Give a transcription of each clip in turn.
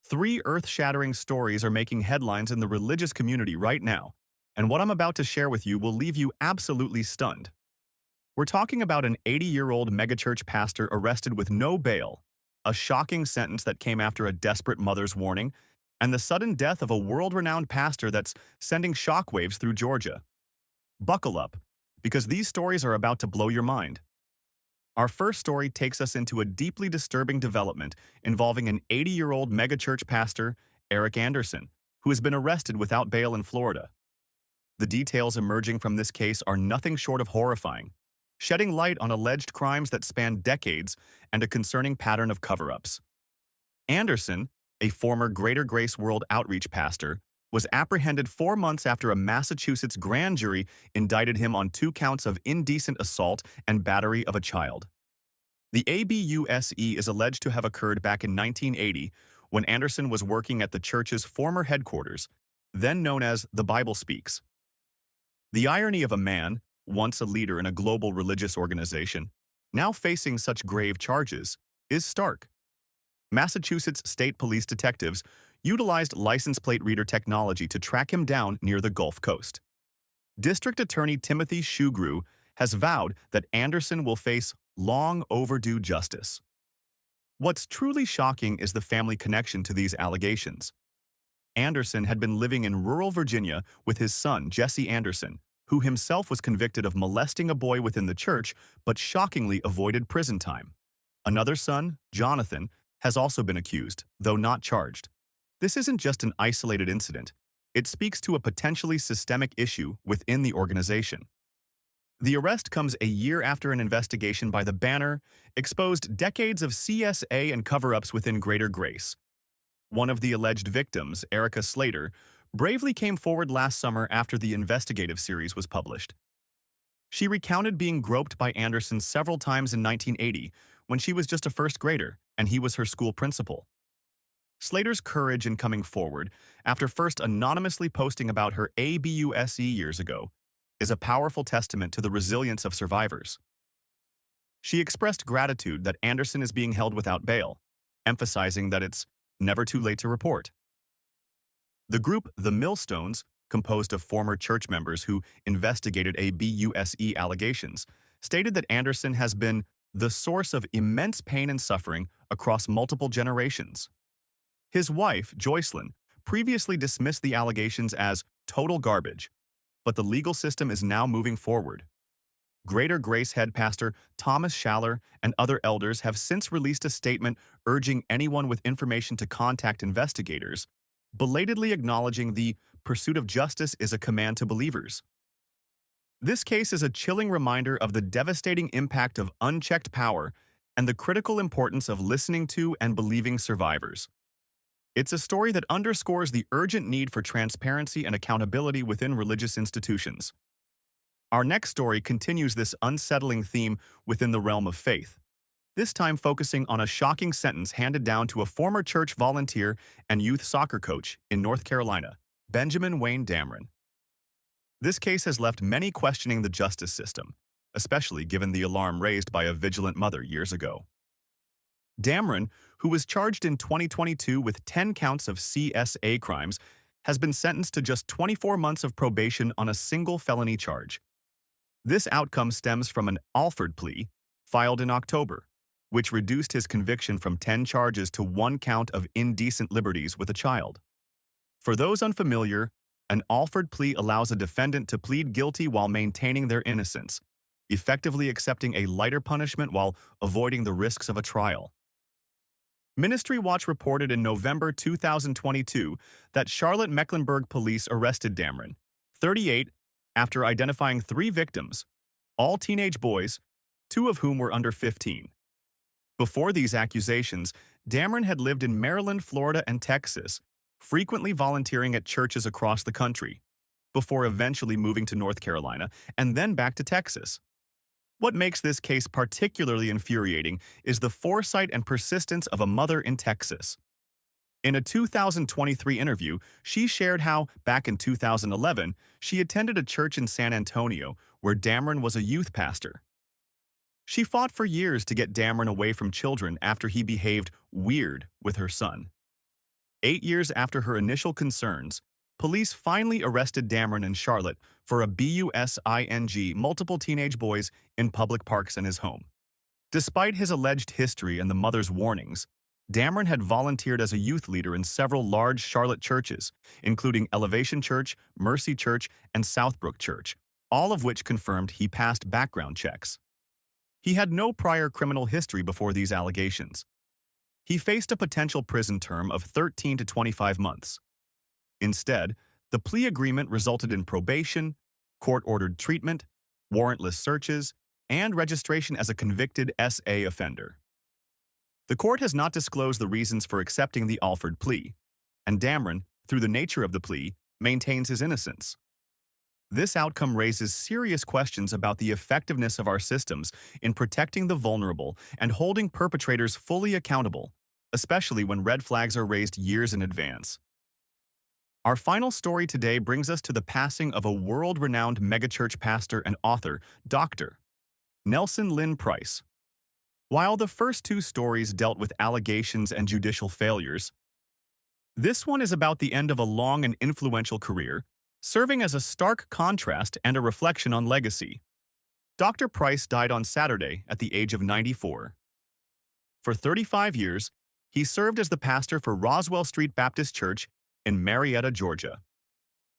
Three earth-shattering stories are making headlines in the religious community right now, and what I'm about to share with you will leave you absolutely stunned. We're talking about an 80-year-old megachurch pastor arrested with no bail, a shocking sentence that came after a desperate mother's warning, and the sudden death of a world-renowned pastor that's sending shockwaves through Georgia. Buckle up, because these stories are about to blow your mind. Our first story takes us into a deeply disturbing development involving an 80-year-old megachurch pastor, Eric Anderson, who has been arrested without bail in Florida. The details emerging from this case are nothing short of horrifying, shedding light on alleged crimes that span decades and a concerning pattern of cover-ups. Anderson, a former Greater Grace World Outreach pastor, was apprehended 4 months after a Massachusetts grand jury indicted him on 2 counts of indecent assault and battery of a child. The abuse is alleged to have occurred back in 1980 when Anderson was working at the church's former headquarters, then known as the Bible Speaks. The irony of a man, once a leader in a global religious organization, now facing such grave charges, is stark. Massachusetts State Police detectives utilized license plate reader technology to track him down near the Gulf Coast. District Attorney Timothy Shugru has vowed that Anderson will face long overdue justice. What's truly shocking is the family connection to these allegations. Anderson had been living in rural Virginia with his son, Jesse Anderson, who himself was convicted of molesting a boy within the church but shockingly avoided prison time. Another son, Jonathan, has also been accused, though not charged. This isn't just an isolated incident. It speaks to a potentially systemic issue within the organization. The arrest comes a year after an investigation by the Banner exposed decades of CSA and cover-ups within Greater Grace. One of the alleged victims, Erica Slater, bravely came forward last summer after the investigative series was published. She recounted being groped by Anderson several times in 1980 when she was just a first grader and he was her school principal. Slater's courage in coming forward, after first anonymously posting about her abuse years ago, is a powerful testament to the resilience of survivors. She expressed gratitude that Anderson is being held without bail, emphasizing that it's never too late to report. The group The Millstones, composed of former church members who investigated abuse allegations, stated that Anderson has been the source of immense pain and suffering across multiple generations. His wife, Joycelyn, previously dismissed the allegations as total garbage, but the legal system is now moving forward. Greater Grace head pastor Thomas Schaller and other elders have since released a statement urging anyone with information to contact investigators, belatedly acknowledging the pursuit of justice is a command to believers. This case is a chilling reminder of the devastating impact of unchecked power and the critical importance of listening to and believing survivors. It's a story that underscores the urgent need for transparency and accountability within religious institutions. Our next story continues this unsettling theme within the realm of faith, this time focusing on a shocking sentence handed down to a former church volunteer and youth soccer coach in North Carolina, Benjamin Wayne Dameron. This case has left many questioning the justice system, especially given the alarm raised by a vigilant mother years ago. Dameron, who was charged in 2022 with 10 counts of CSA crimes, has been sentenced to just 24 months of probation on a single felony charge. This outcome stems from an Alford plea filed in October, which reduced his conviction from 10 charges to 1 count of indecent liberties with a child. For those unfamiliar, an Alford plea allows a defendant to plead guilty while maintaining their innocence, effectively accepting a lighter punishment while avoiding the risks of a trial. Ministry Watch reported in November 2022 that Charlotte Mecklenburg police arrested Dameron, 38, after identifying 3 victims, all teenage boys, 2 of whom were under 15. Before these accusations, Dameron had lived in Maryland, Florida, and Texas, frequently volunteering at churches across the country, before eventually moving to North Carolina and then back to Texas. What makes this case particularly infuriating is the foresight and persistence of a mother in Texas. In a 2023 interview, she shared how, back in 2011, she attended a church in San Antonio where Dameron was a youth pastor. She fought for years to get Dameron away from children after he behaved weird with her son. 8 years after her initial concerns, police finally arrested Dameron and Charlotte for abusing multiple teenage boys in public parks in his home. Despite his alleged history and the mother's warnings, Dameron had volunteered as a youth leader in several large Charlotte churches, including Elevation Church, Mercy Church, and Southbrook Church, all of which confirmed he passed background checks. He had no prior criminal history before these allegations. He faced a potential prison term of 13 to 25 months. Instead, the plea agreement resulted in probation, court-ordered treatment, warrantless searches, and registration as a convicted SA offender. The court has not disclosed the reasons for accepting the Alford plea, and Dameron, through the nature of the plea, maintains his innocence. This outcome raises serious questions about the effectiveness of our systems in protecting the vulnerable and holding perpetrators fully accountable, especially when red flags are raised years in advance. Our final story today brings us to the passing of a world-renowned megachurch pastor and author, Dr. Nelson Lynn Price. While the first two stories dealt with allegations and judicial failures, this one is about the end of a long and influential career, serving as a stark contrast and a reflection on legacy. Dr. Price died on Saturday at the age of 94. For 35 years, he served as the pastor for Roswell Street Baptist Church in Marietta, Georgia.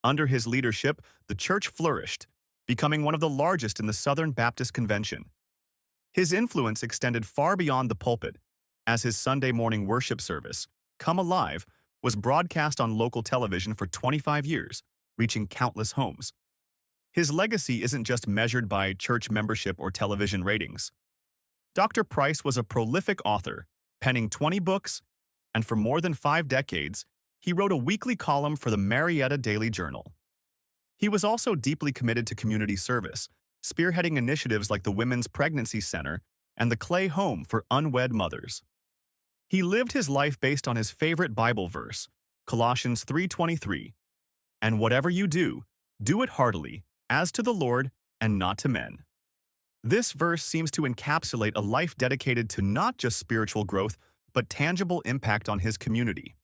Under his leadership, the church flourished, becoming one of the largest in the Southern Baptist Convention. His influence extended far beyond the pulpit, as his Sunday morning worship service, Come Alive, was broadcast on local television for 25 years, reaching countless homes. His legacy isn't just measured by church membership or television ratings. Dr. Price was a prolific author, penning 20 books, and for more than 5 decades, he wrote a weekly column for the Marietta Daily Journal. He was also deeply committed to community service, spearheading initiatives like the Women's Pregnancy Center and the Clay Home for unwed mothers. He lived his life based on his favorite Bible verse, Colossians 3:23, "And whatever you do, do it heartily, as to the Lord and not to men." This verse seems to encapsulate a life dedicated to not just spiritual growth, but tangible impact on his community.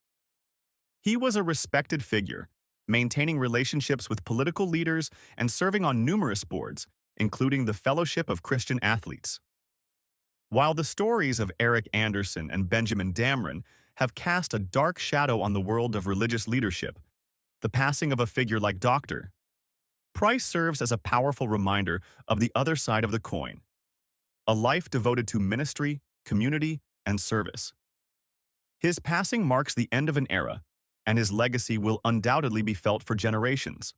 He was a respected figure, maintaining relationships with political leaders and serving on numerous boards, including the Fellowship of Christian Athletes. While the stories of Eric Anderson and Benjamin Dameron have cast a dark shadow on the world of religious leadership, the passing of a figure like Dr. Price serves as a powerful reminder of the other side of the coin, a life devoted to ministry, community, and service. His passing marks the end of an era, and his legacy will undoubtedly be felt for generations.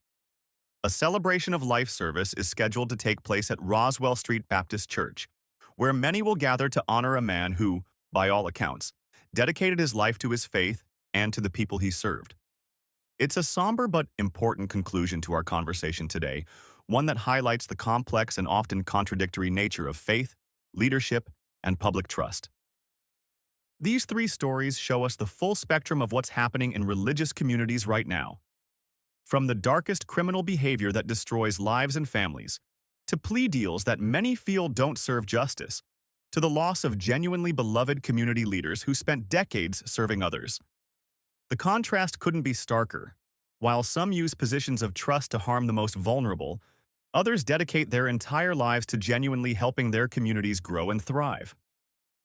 A celebration of life service is scheduled to take place at Roswell Street Baptist Church, where many will gather to honor a man who, by all accounts, dedicated his life to his faith and to the people he served. It's a somber but important conclusion to our conversation today, one that highlights the complex and often contradictory nature of faith, leadership, and public trust. These 3 stories show us the full spectrum of what's happening in religious communities right now. From the darkest criminal behavior that destroys lives and families, to plea deals that many feel don't serve justice, to the loss of genuinely beloved community leaders who spent decades serving others. The contrast couldn't be starker. While some use positions of trust to harm the most vulnerable, others dedicate their entire lives to genuinely helping their communities grow and thrive.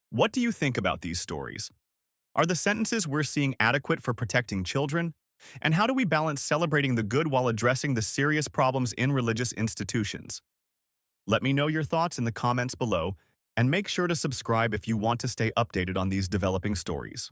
What do you think about these stories? Are the sentences we're seeing adequate for protecting children? And how do we balance celebrating the good while addressing the serious problems in religious institutions? Let me know your thoughts in the comments below, and make sure to subscribe if you want to stay updated on these developing stories.